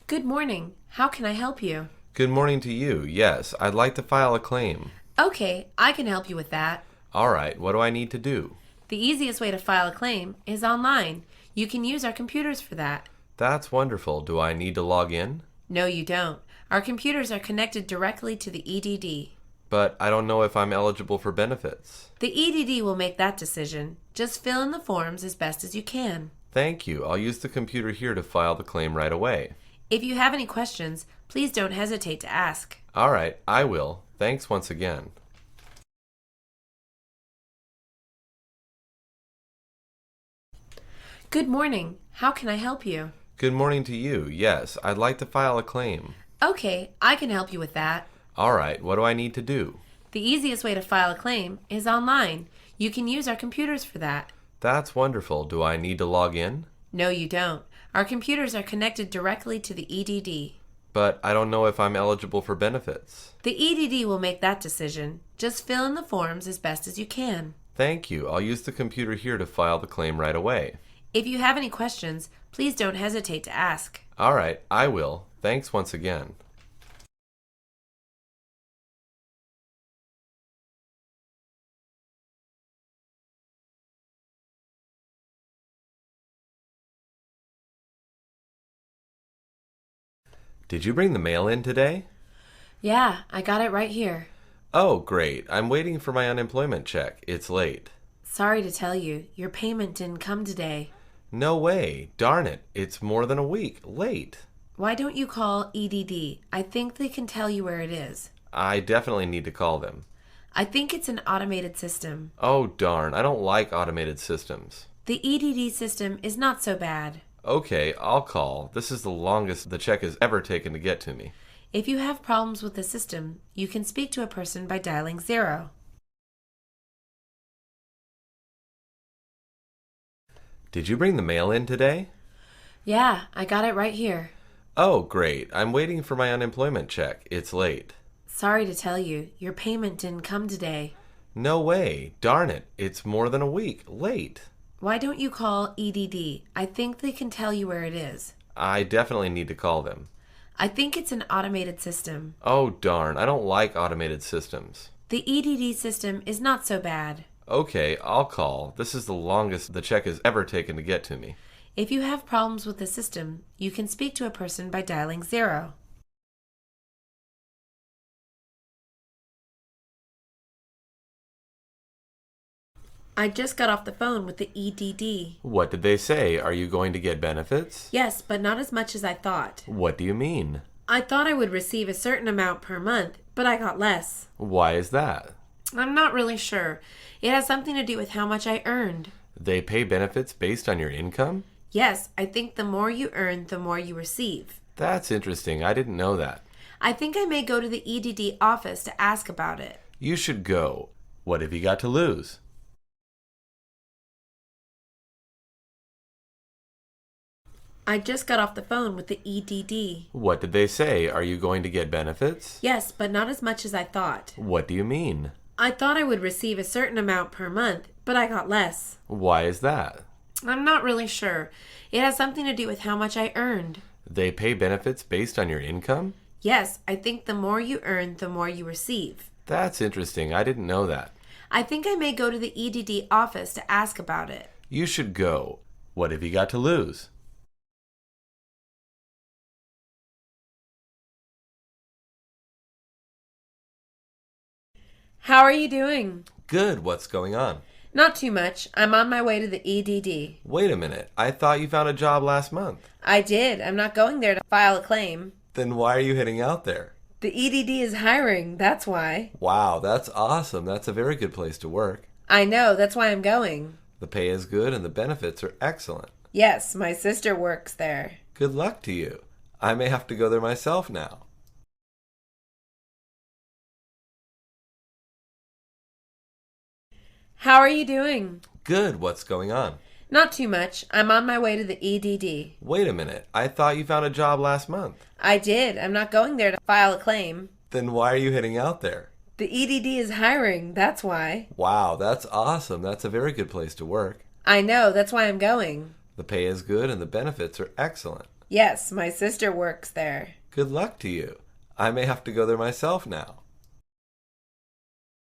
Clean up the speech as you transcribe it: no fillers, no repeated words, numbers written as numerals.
Good morning. How can I help you? Good morning to you. Yes, I'd like to file a claim. Okay, I can help you with that. All right, what do I need to do? The easiest way to file a claim is online. You can use our computers for that. That's wonderful. Do I need to log in? No, you don't. Our computers are connected directly to the EDD. But I don't know if I'm eligible for benefits. The EDD will make that decision. Just fill in the forms as best as you can. Thank you. I'll use the computer here to file the claim right away. If you have any questions, please don't hesitate to ask. All right, I will. Thanks once again. Good morning. How can I help you? Good morning to you. Yes, I'd like to file a claim. Okay, I can help you with that. All right, what do I need to do? The easiest way to file a claim is online. You can use our computers for that. That's wonderful. Do I need to log in? No, you don't. Our computers are connected directly to the EDD. But I don't know if I'm eligible for benefits. The EDD will make that decision. Just fill in the forms as best as you can. Thank you. I'll use the computer here to file the claim right away. If you have any questions, please don't hesitate to ask. All right, I will. Thanks once again. Did you bring the mail in today? Yeah, I got it right here. Oh, great. I'm waiting for my unemployment check. It's late. Sorry to tell you, your payment didn't come today. No way. Darn it. It's more than a week late. Why don't you call EDD? I think they can tell you where it is. I definitely need to call them. I think it's an automated system. Oh, darn. I don't like automated systems. The EDD system is not so bad. Okay, I'll call. This is the longest the check has ever taken to get to me. If you have problems with the system, you can speak to a person by dialing 0. Did you bring the mail in today? Yeah, I got it right here. Oh, great. I'm waiting for my unemployment check. It's late. Sorry to tell you, your payment didn't come today. No way. Darn it. It's more than a week late. Why don't you call EDD? I think they can tell you where it is. I definitely need to call them. I think it's an automated system. Oh, darn. I don't like automated systems. The EDD system is not so bad. Okay, I'll call. This is the longest the check has ever taken to get to me. If you have problems with the system, you can speak to a person by dialing 0. I just got off the phone with the EDD. What did they say? Are you going to get benefits? Yes, but not as much as I thought. What do you mean? I thought I would receive a certain amount per month, but I got less. Why is that? I'm not really sure. It has something to do with how much I earned. They pay benefits based on your income? Yes, I think the more you earn, the more you receive. That's interesting. I didn't know that. I think I may go to the EDD office to ask about it. You should go. What have you got to lose? I just got off the phone with the EDD. What did they say? Are you going to get benefits? Yes, but not as much as I thought. What do you mean? I thought I would receive a certain amount per month, but I got less. Why is that? I'm not really sure. It has something to do with how much I earned. They pay benefits based on your income? Yes, I think the more you earn, the more you receive. That's interesting. I didn't know that. I think I may go to the EDD office to ask about it. You should go. What have you got to lose? How are you doing? Good. What's going on? Not too much. I'm on my way to the EDD. Wait a minute. I thought you found a job last month. I did. I'm not going there to file a claim. Then why are you heading out there? The EDD is hiring, that's why. Wow, that's awesome. That's a very good place to work. I know, that's why I'm going. The pay is good and the benefits are excellent. I know, that's why I'm going. The EDD is hiring, that's why. Wow, that's awesome. That's a very good place to work. I know, that's why I'm going. The EDD is hiring, that's why. The pay is good and the benefits are excellent. Yes, my sister works there. Good luck to you. I may have to go there myself now. How are you doing? Good. What's going on? Not too much. I'm on my way to the EDD. Wait a minute. I thought you found a job last month. I did. I'm not going there to file a claim. Then why are you heading out there? The EDD is hiring, that's why. Wow, that's awesome. That's a very good place to work. I know, that's why I'm going. The pay is good and the benefits are excellent. Yes, my sister works there. Good luck to you. I may have to go there myself now.